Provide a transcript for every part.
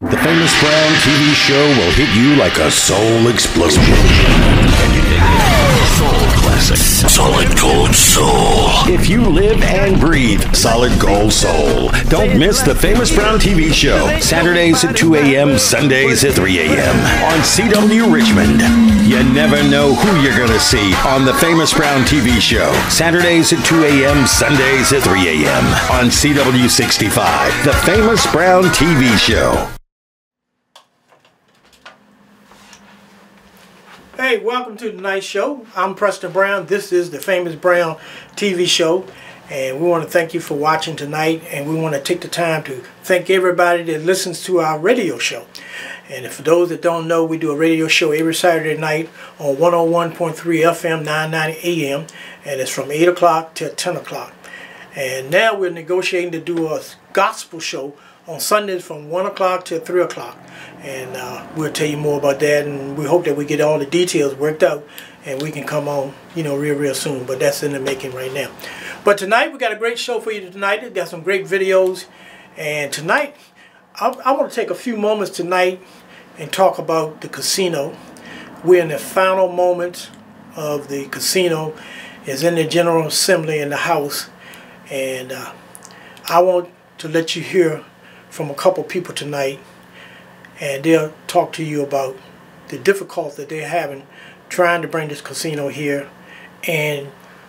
The Famous Brown TV show will hit you like a soul explosion. Soul classic. Solid Gold Soul. If you live and breathe Solid Gold Soul, don't miss The Famous Brown TV show. Saturdays at 2 a.m., Sundays at 3 a.m. on CW Richmond. You never know who you're going to see on The Famous Brown TV show. Saturdays at 2 a.m., Sundays at 3 a.m. on CW 65. The Famous Brown TV show. Hey, welcome to tonight's show. I'm Preston Brown. This is the Famous Brown TV show, and we want to thank you for watching tonight, and we want to take the time to thank everybody that listens to our radio show. And for those that don't know, we do a radio show every Saturday night on 101.3 FM, 990 AM, and it's from 8 o'clock till 10 o'clock. And now we're negotiating to do a gospel show on Sundays from 1 o'clock to 3 o'clock. And we'll tell you more about that, and we hope that we get all the details worked out and we can come on, real soon. But that's in the making right now. But tonight, we got a great show for you tonight. We've got some great videos. And tonight, I want to take a few moments tonight and talk about the casino. We're in the final moments of the casino. It's in the General Assembly in the House. And I want to let you hear from a couple people tonight, and they'll talk to you about the difficulty that they're having trying to bring this casino here and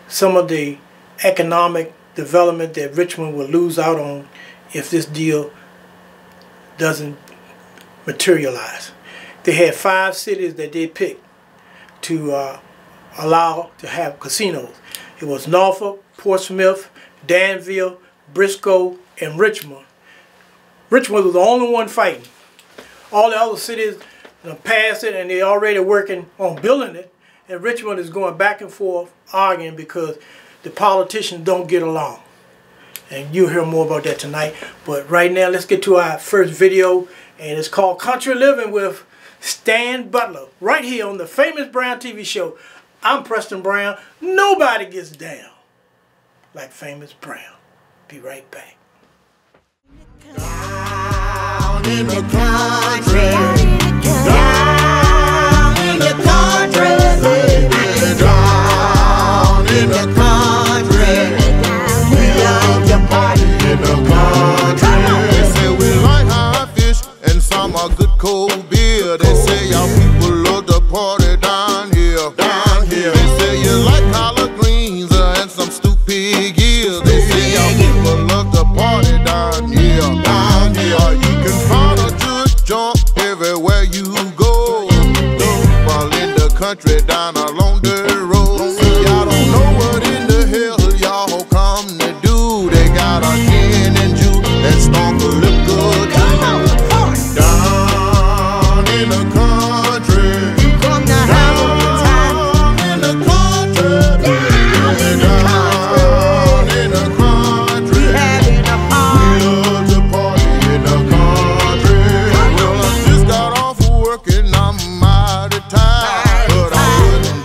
some of the economic development that Richmond will lose out on if this deal doesn't materialize. They had 5 cities that they picked to allow to have casinos. It was Norfolk, Portsmouth, Danville, Briscoe, and Richmond. Richmond was the only one fighting. All the other cities passed it, and they're already working on building it. And Richmond is going back and forth arguing because the politicians don't get along. And you'll hear more about that tonight. But right now, let's get to our first video. And it's called Country Living with Stan Butler. Right here on the Famous Brown TV show. I'm Preston Brown. Nobody gets down like Famous Brown. Be right back. Down in the country, down in the country, baby, down in the country, we love to party in the country. They say we like high fish and some are good cold beer. They say y'all people love to party down here, down here. They say you like collard greens and some stupid gears. They say y'all people love to party down here, down here. You can find a good jump everywhere you go. While in the country down along the road. Y'all don't know what in the hell y'all come to do. They got a gin and juice and stunk liquor too. Down in the country, you come to have a good time. In the country, down in the country, we having a party. We love to party in the country. Well, I just got off of work and I'm mighty tired, but I wouldn't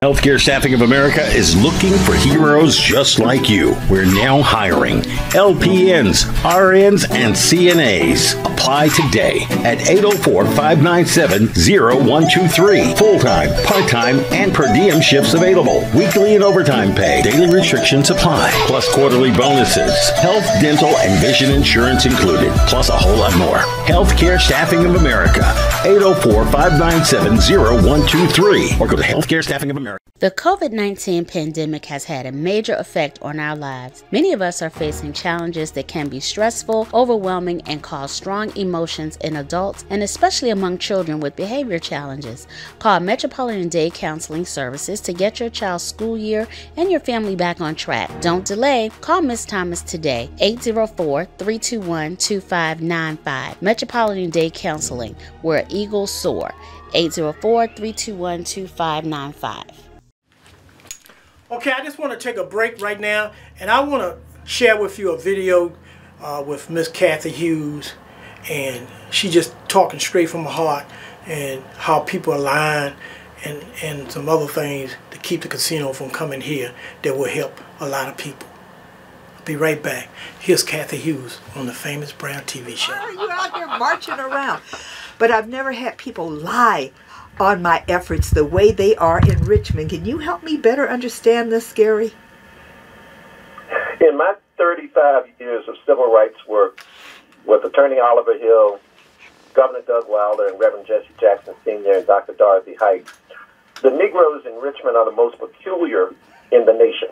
Healthcare Staffing of America is looking for heroes just like you. We're now hiring LPNs, RNs, and CNAs. Apply today at 804-597-0123. Full-time, part-time, and per diem shifts available. Weekly and overtime pay. Daily restrictions apply. Plus quarterly bonuses. Health, dental, and vision insurance included. Plus a whole lot more. Healthcare Staffing of America. 804-597-0123. Or go to Healthcare Staffing of America. The COVID-19 pandemic has had a major effect on our lives. Many of us are facing challenges that can be stressful, overwhelming, and cause strong emotions in adults and especially among children with behavior challenges. Call Metropolitan Day Counseling Services to get your child's school year and your family back on track. Don't delay. Call Ms. Thomas today, 804-321-2595. Metropolitan Day Counseling, where eagles soar. 804-321-2595. Okay, I just want to take a break right now, and I want to share with you a video with Miss Kathy Hughes, and she just talking straight from her heart, and how people are lying, and some other things to keep the casino from coming here that will help a lot of people. I'll be right back. Here's Kathy Hughes on the Famous Brown TV show. Why are you out here marching around? But I've never had people lie on my efforts the way they are in Richmond. Can you help me better understand this, Gary? In my 35 years of civil rights work with Attorney Oliver Hill, Governor Doug Wilder, and Reverend Jesse Jackson Sr., and Dr. Dorothy Height, the Negroes in Richmond are the most peculiar in the nation.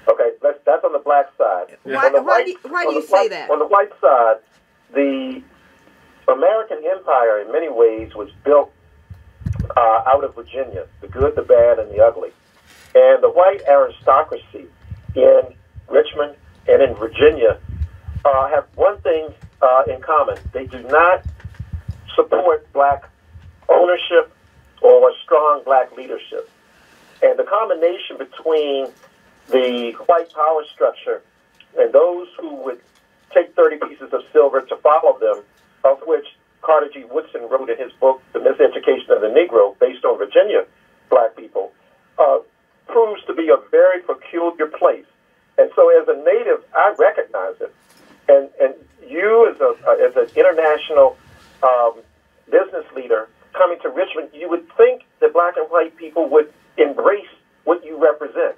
Okay, that's on the black side. Why do you say that? On the white side, the American empire in many ways was built out of Virginia, the good, the bad, and the ugly. And the white aristocracy in Richmond and in Virginia have one thing in common. They do not support black ownership or strong black leadership. And the combination between the white power structure and those who would take 30 pieces of silver to follow them, of which Carter G. Woodson wrote in his book, The Miseducation of the Negro, based on Virginia black people, proves to be a very peculiar place. And so as a native, I recognize it. And you as an international business leader coming to Richmond, you would think that black and white people would embrace what you represent.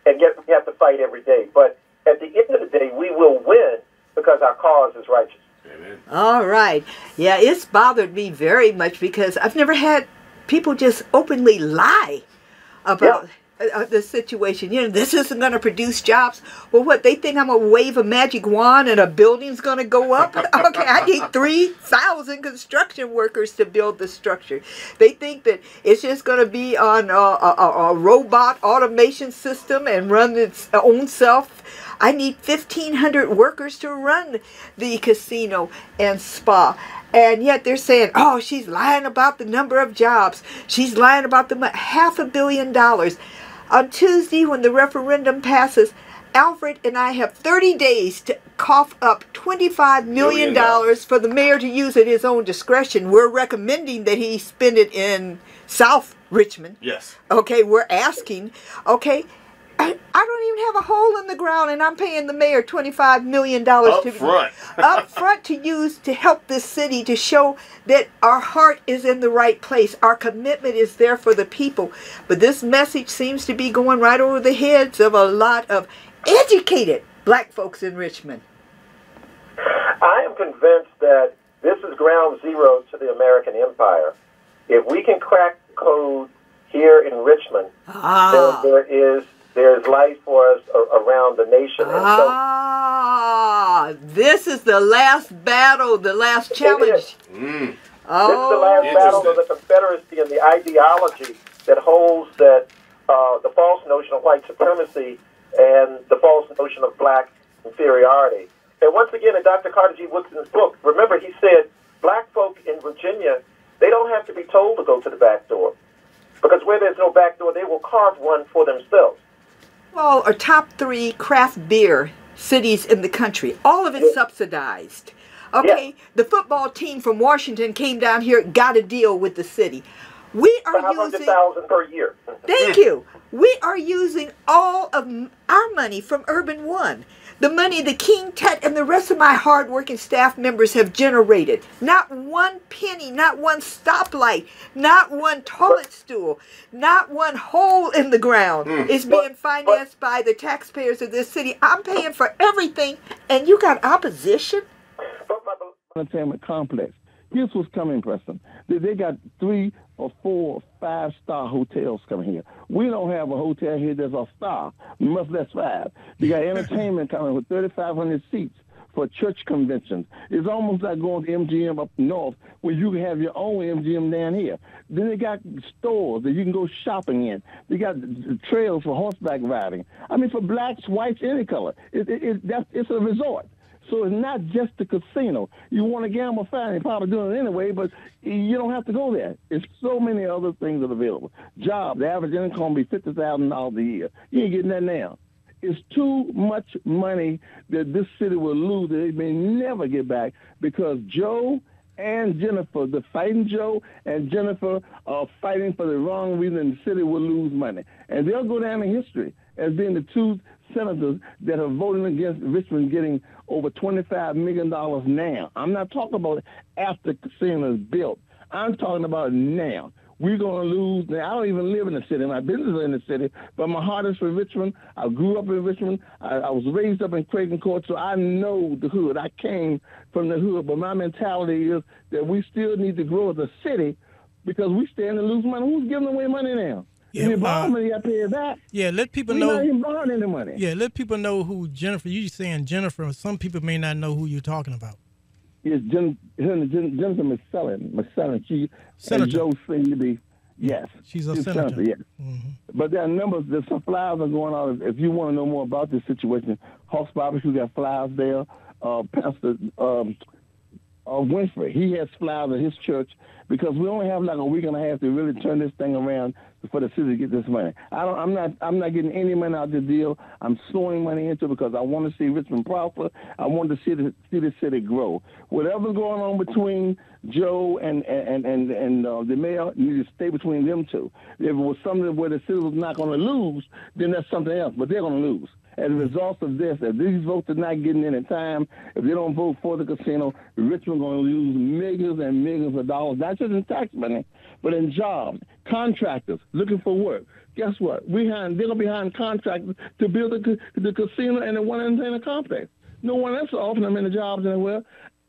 And yet we have to fight every day. But at the end of the day, we will win because our cause is righteous. Amen. All right. Yeah, it's bothered me very much because I've never had people just openly lie about the situation. You know, this isn't going to produce jobs. Well, what, they think I'm going to wave a magic wand and a building's going to go up? Okay, I need 3,000 construction workers to build the structure. They think that it's just going to be on a robot automation system and run its own self. I need 1,500 workers to run the casino and spa. And yet they're saying, oh, she's lying about the number of jobs. She's lying about the $500 million. On Tuesday, when the referendum passes, Alfred and I have 30 days to cough up $25 million for the mayor to use at his own discretion. We're recommending that he spend it in South Richmond. Yes. Okay, we're asking. Okay. I don't even have a hole in the ground, and I'm paying the mayor $25 million up front to use to help this city, to show that our heart is in the right place. Our commitment is there for the people. But this message seems to be going right over the heads of a lot of educated black folks in Richmond. I am convinced that this is ground zero to the American empire. If we can crack the code here in Richmond, then there's life for us around the nation. This is the last battle, the last challenge. This is the last battle of the Confederacy and the ideology that holds that the false notion of white supremacy and the false notion of black inferiority. And once again, in Dr. Carter G. Woodson's book, remember he said black folk in Virginia, they don't have to be told to go to the back door. Because where there's no back door, they will carve one for themselves. Well, our top 3 craft beer cities in the country, all of it subsidized. Okay, the football team from Washington came down here, got a deal with the city. We are using 500,000 per year. Thank you. We are using all of our money from Urban One. The money the King Tut and the rest of my hardworking staff members have generated. Not one penny, not one stoplight, not one toilet stool, not one hole in the ground is being financed by the taxpayers of this city. I'm paying for everything, and you got opposition? Entertainment complex. Here's what's coming, Preston. They got 3 or 4 or 5-star hotels coming here. We don't have a hotel here that's a star, much less 5. They got entertainment coming with 3,500 seats for church conventions. It's almost like going to MGM up north where you can have your own MGM down here. Then they got stores that you can go shopping in. They got trails for horseback riding. I mean, for blacks, whites, any color. It's a resort. So it's not just the casino. You want to gamble, fine. You're probably doing it anyway, but you don't have to go there. There's so many other things that are available. Jobs, the average income will be $50,000 a year. You ain't getting that now. It's too much money that this city will lose that they may never get back because Joe and Jennifer, the fighting Joe and Jennifer are fighting for the wrong reason, and the city will lose money. And they'll go down in history as being the 2 senators that are voting against Richmond getting over $25 million now. I'm not talking about after the casino is built. I'm talking about now. We're going to lose. Now, I don't even live in the city. My business is in the city, but my heart is for Richmond. I grew up in Richmond. I was raised up in Creighton Court, so I know the hood. I came from the hood, but my mentality is that we still need to grow as a city because we stand to lose money. Who's giving away money now? Yeah, you borrow money, you got to pay it back. Yeah, let people We're know. not even borrowing any money. Yeah, let people know who Jennifer. You saying Jennifer? Some people may not know who you're talking about. Yes, Jennifer McSellen. She Senator. and Joe seem to be. Yes, She's a senator. Yes, Mm-hmm. but there are numbers. There's some flyers are going on. If you want to know more about this situation, Hawks Barbecue got flyers there. Pastor Winfrey, he has flyers at his church because we only have like a week and a half to really turn this thing around for the city to get this money. I'm not getting any money out of the deal. I'm throwing money into it because I want to see Richmond prosper. I want to see the city grow. Whatever's going on between Joe and the mayor needs to stay between them two. If it was something where the city was not going to lose, then that's something else. But they're going to lose. As a result of this, if these votes are not getting in time, if they don't vote for the casino, Richmond going to lose millions and millions of dollars, not just in tax money, but in jobs, contractors looking for work. Guess what? They're going to be behind contractors to build the casino and the one entertainment complex. No one else is offering them any jobs anywhere.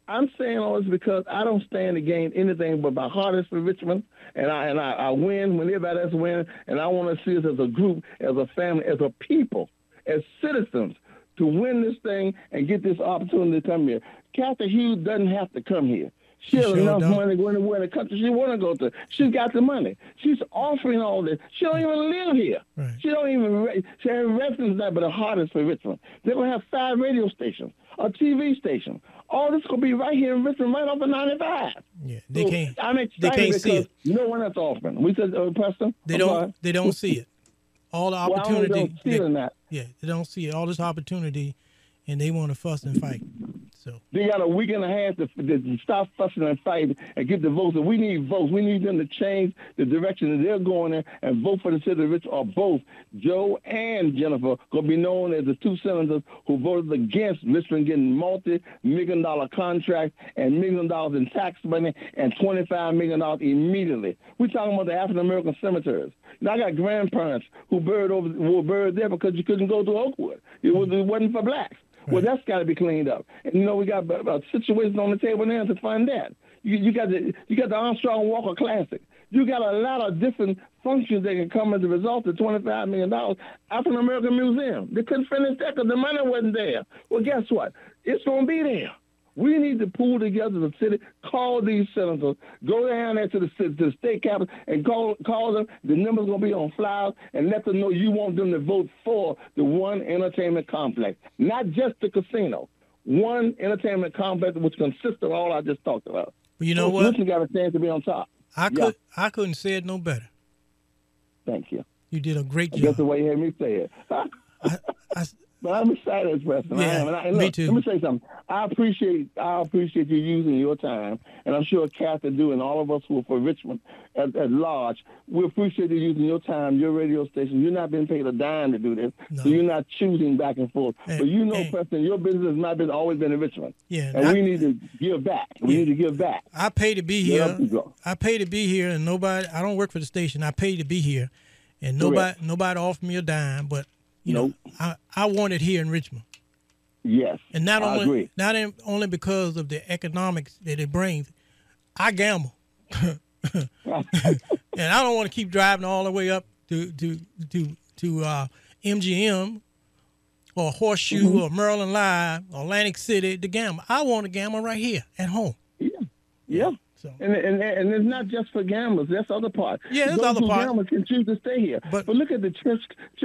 I'm saying all this because I don't stand to gain anything but my heart is for Richmond, and I win when everybody else wins, and I want to see us as a group, as a family, as a people, as citizens, to win this thing and get this opportunity to come here. Kathy Hughes doesn't have to come here. She has enough money to go anywhere in the country she want to go to. She's got the money. She's offering all this. She don't even live here. Right. She has residence there, but her heart is for Richmond. They're going to have 5 radio stations, a TV station. All this going to be right here in Richmond, right off of 95. Yeah, they can't. I'm excited they can't see it. No one else offering. We said, Preston? They don't see it. All the opportunity. Well, I don't see it in that. Yeah, they don't see it. All this opportunity, and they want to fuss and fight. So they got a week and a half to stop fussing and fighting and get the votes. And we need votes. We need them to change the direction that they're going in and vote for the city of Richmond, or both Joe and Jennifer going to be known as the 2 senators who voted against Richmond getting multi-million-dollar contracts and $1 million in tax money and $25 million immediately. We're talking about the African-American cemeteries. Now, I got grandparents who were buried there because you couldn't go to Oakwood. It wasn't for blacks. Well, that's got to be cleaned up. And, we got situations on the table now to fund that. You got the Armstrong Walker Classic. You got a lot of different functions that can come as a result of $25 million. African American Museum. They couldn't finish that because the money wasn't there. Well, guess what? It's going to be there. We need to pull together the city, call these senators, go down there to the state capitol and call them. The number's going to be on flyers and let them know you want them to vote for the one entertainment complex, not just the casino. One entertainment complex which consists of all I just talked about. But you know what? Richmond got a chance to be on top. I couldn't say it no better. Thank you. You did a great job. That's the way you heard me say it. But I'm excited, Preston. Yeah, I am. And me look, too. Let me say something. I appreciate you using your time, and I'm sure Kathy do, and all of us who are for Richmond at large. We appreciate you using your time, your radio station. You're not being paid a dime to do this, so you're not choosing back and forth. But Preston, your business, my business, always been in Richmond. Yeah, and we need to give back. We need to give back. I pay to be here. I pay to be here, and nobody. I don't work for the station. I pay to be here, and nobody offered me a dime. But you know, I want it here in Richmond. Yes, and not I agree. only because of the economics that it brings. I gamble, and I don't want to keep driving all the way up to MGM or Horseshoe or Maryland Live, Atlantic City to gamble. I want to gamble right here at home. Yeah. So. And it's not just for gamblers. That's the other part. Yeah, there's other part. Gamblers can choose to stay here. But look at the church.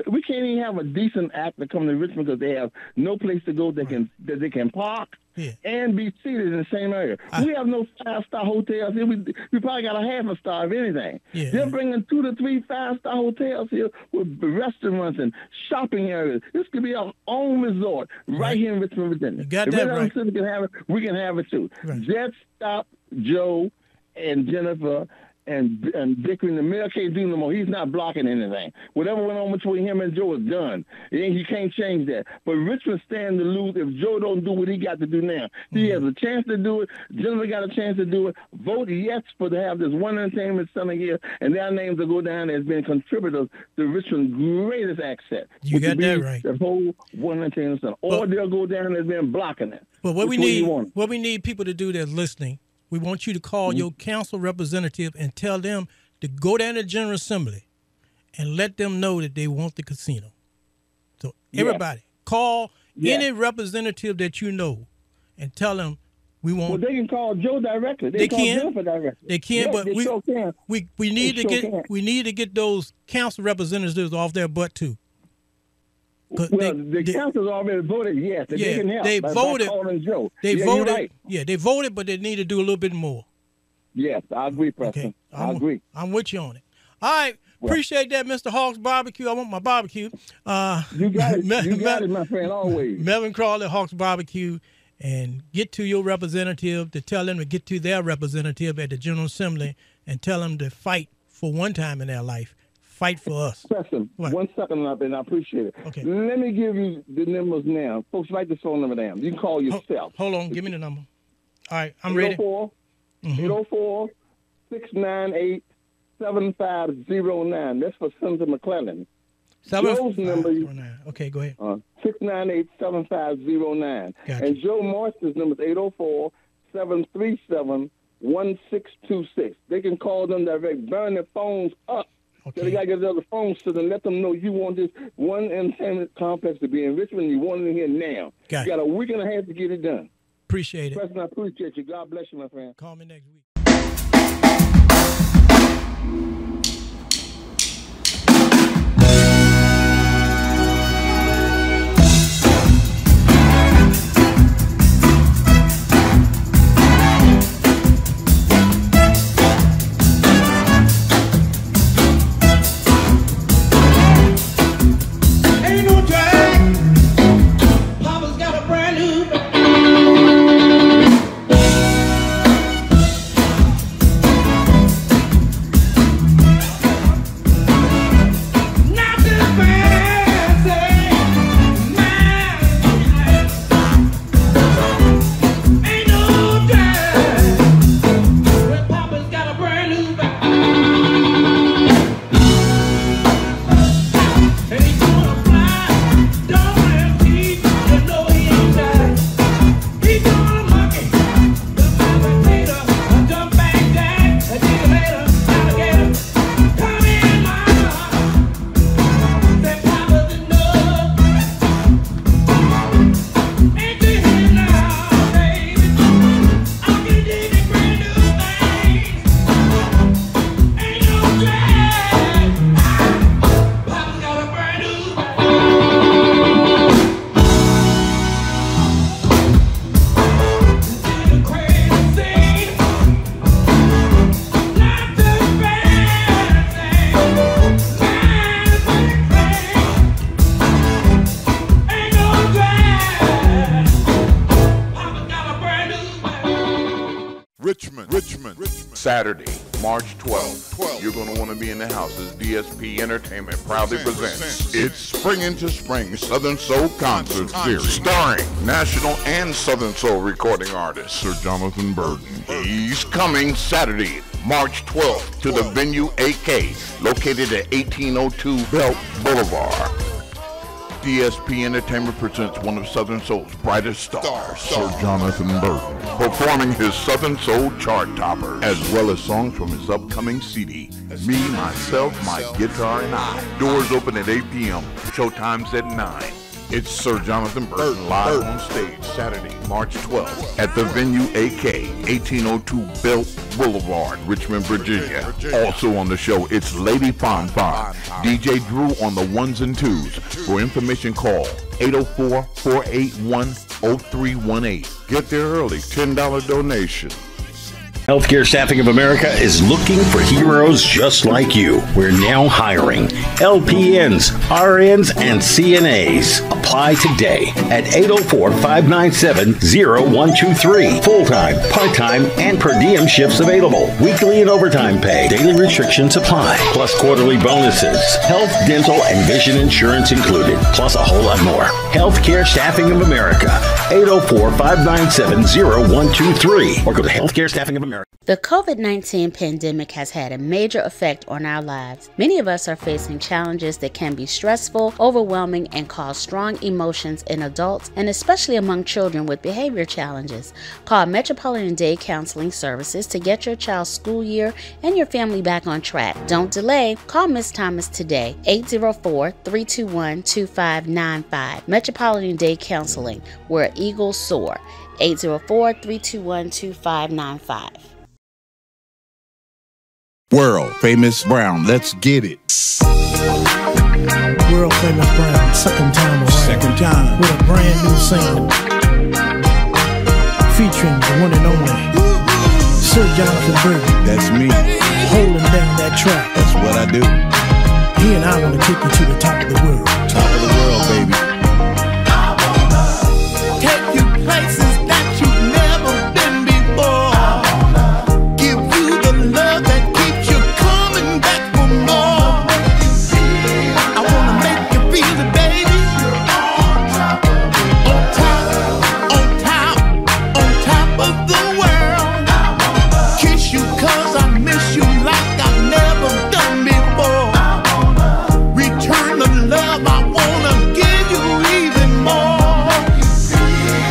We can't even have a decent actor come to Richmond because they have no place to go that they can park and be seated in the same area. We have no 5-star hotels here. We probably got a half a star of anything. Yeah. They're bringing 2 to 3 5-star hotels here with restaurants and shopping areas. This could be our own resort right here in Richmond, Virginia. You got that right. City can have it, we can have it too. Right. Jet Stop Joe and Jennifer and Dickory, the mayor can't do no more. He's not blocking anything. Whatever went on between him and Joe is done. He can't change that. But Richmond stand to lose if Joe don't do what he got to do now. He has a chance to do it. Jennifer got a chance to do it. Vote yes for to have this one entertainment center here, and their names will go down as being contributors to Richmond's greatest asset. You got that right. The whole one entertainment center. Or they'll go down as being blocking it. But what we need people to do that's listening, we want you to call your council representative and tell them to go down to the General Assembly and let them know that they want the casino. So everybody, call any representative that you know and tell them we want. Well, they can call Joe directly. They can. Jennifer directly. They can, but we need to get those council representatives off their butt too. The council's already voted yes. They can help. They voted. Joe. They voted. Right. Yeah, they voted, but they need to do a little bit more. Yes, I agree, Preston. Okay. I agree. I'm with you on it. All right. Appreciate that, Mr. Hawks Barbecue. I want my barbecue. You got it. You got it, my friend, always. Melvin Crawley, Hawks Barbecue. And get to your representative to tell them to get to their representative at the General Assembly and tell them to fight for one time in their life. Fight for us. Preston, 1 second, and I appreciate it. Okay. Let me give you the numbers now. Folks, write this phone number down. You can call yourself. Hold on. Give me the number. All right. I'm ready. 804-698-7509. That's for Senator McClellan. Joe's number. Okay, go ahead. 698-7509. Gotcha. And Joe Morris's number is 804-737-1626. They can call them direct. Burn their phones up. Okay. So they got to get the other phones to them. Let them know you want this one entertainment complex to be in Richmond. You want it in here now. You got a week and a half to get it done. Appreciate it. President, I appreciate you. God bless you, my friend. Call me next week. Richmond. Saturday, March 12th. You're going to want to be in the house as DSP Entertainment proudly presents It's Spring into Spring Southern Soul Concert Series, starring national and Southern Soul recording artist Sir Jonathan Burton. He's coming Saturday, March 12th to the venue AK, located at 1802 Belt Boulevard. DSP Entertainment presents one of Southern Soul's brightest stars, Sir Jonathan Burton, performing his Southern Soul chart topper, as well as songs from his upcoming CD, Me, Myself, My Guitar, and I. Doors open at 8 p.m., showtime's at 9. It's Sir Jonathan Burton live on stage Saturday, March 12th at the venue AK, 1802 Belt Boulevard, Richmond, Virginia. Also on the show, it's Lady Fonfon, DJ Drew on the ones and twos. For information, call 804-481-0318. Get there early, $10 donation. Healthcare Staffing of America is looking for heroes just like you. We're now hiring LPNs, RNs, and CNAs. Apply today at 804-597-0123. Full-time, part-time, and per diem shifts available. Weekly and overtime pay. Daily restrictions apply. Plus quarterly bonuses. Health, dental, and vision insurance included. Plus a whole lot more. Healthcare Staffing of America. 804-597-0123. Or go to Healthcare Staffing of America. The COVID-19 pandemic has had a major effect on our lives. Many of us are facing challenges that can be stressful, overwhelming, and cause strong emotions in adults, and especially among children with behavior challenges. Call Metropolitan Day Counseling Services to get your child's school year and your family back on track. Don't delay. Call Ms. Thomas today, 804-321-2595. Metropolitan Day Counseling, where eagles soar. 804-321-2595. World Famous Brown, let's get it. World Famous Brown, second time around. With a brand new single featuring the one and only Sir Jonathan Burton. That's me. Holding down that track. That's what I do. He and I want to take you to the top of the world. Top of the world, baby. Take you places that you've never been before. Give you the love that keeps you coming back for more. I wanna make you feel it, baby. On top of the world. Kiss you 'cause I miss you like I've never done before. Return the love, I wanna give you even more.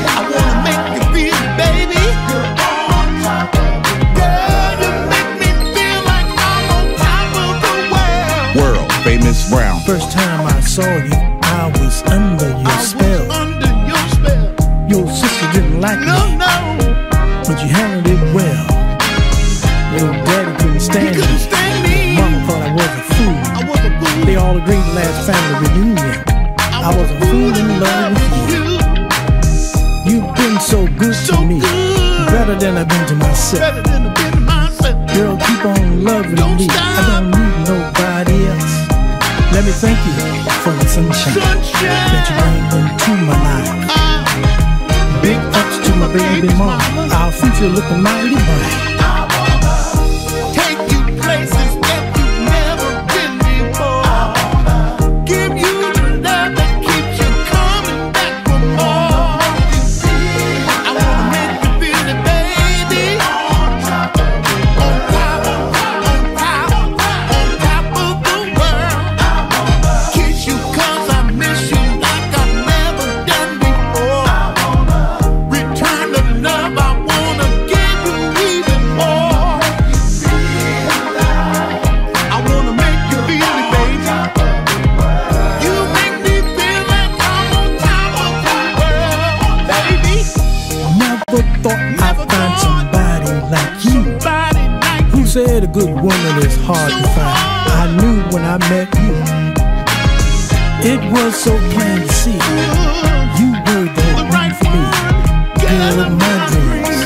I wanna make you feel it, baby. Girl, you make me feel like I'm on top of the world. World Famous Brown. First time I saw you, I was under your spell. Under your spell. Your sister didn't like No, me, no, but you handled it well. Your daddy couldn't stand you me. couldn't stand me. Mama thought I was a fool. I was a fool. They all agreed last family reunion I was a fool in love with you. You've been so good to me, better than I've been to myself. Better than I've been to myself. Girl, keep on loving Don't me. stop. I don't need nobody else. Let me thank you for the sunshine that you bring into my life. Big ups to my baby mama. Our future looking mighty bright. Take you places that you've never been before. Give you the love that keeps you coming back for more. I wanna make you feel it, baby. On top of the world. Kiss you 'cause I miss you like I've never done before. Return the love, I wanna give you even more. I wanna make you feel it, baby. You make me feel like I'm on top of the world, baby. Never thought I'd find somebody like you. Somebody like Who said a good woman is hard to find? I knew when I met you. It was so plain to see. You were the one for me. Girl of my dreams,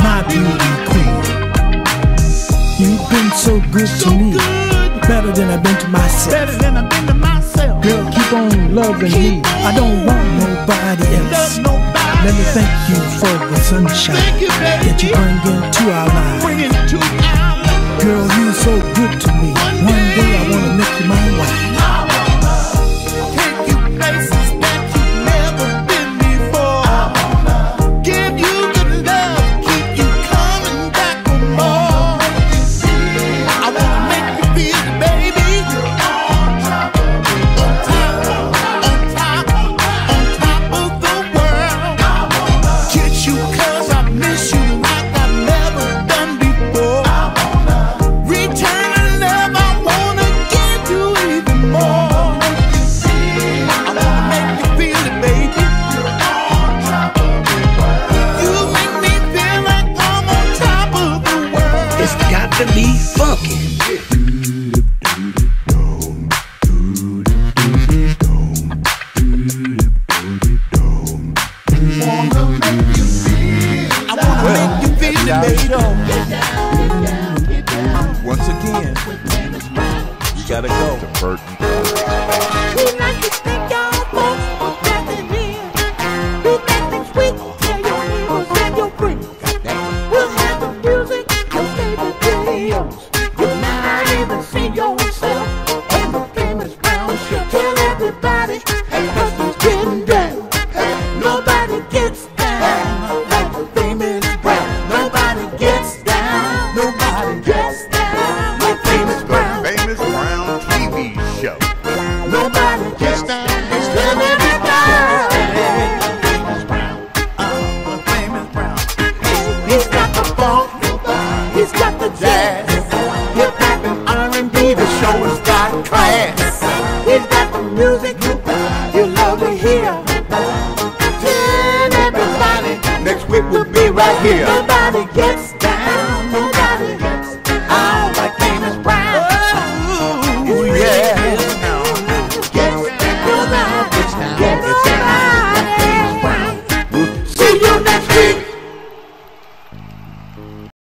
my beauty queen. You've been so good to me, better than I've been to myself. better than I've been to myself. Girl, keep on loving me. I don't want nobody else. Love nobody. Let me thank you for the sunshine that you bring into our lives. Girl, you're so good to me. One day I want to make you my wife. Take you places that you've never been before. Give you good love, keep you coming back for more. I wanna make you feel it, baby. On top of the world. Kiss you 'cause I miss you like I've never done before. Return the love, I wanna give you even more. I wanna make you feel it, baby. You make me feel like I'm on top of the world. It's got to be funky. I wanna make you feel it, baby. Once again, we gotta go to Burton. We'd like to thank y'all folks for stepping in. We make things sweet, tell your neighbors and your friends. We'll have the music, your favorite videos. You might even see yourself on the famous Brown Show. Tell everybody, hey, Preston's getting down. Nobody gets down like the famous Brown. Nobody gets down. Nobody gets down like famous Brown. Famous Brown TV show. Nobody gets down. It's famous Brown. Famous Brown. He's got the funk. He's got the jazz. Hip hop and R&B. The show has got class. He's got the music you love to hear. Tell everybody next week we'll be right here. Nobody gets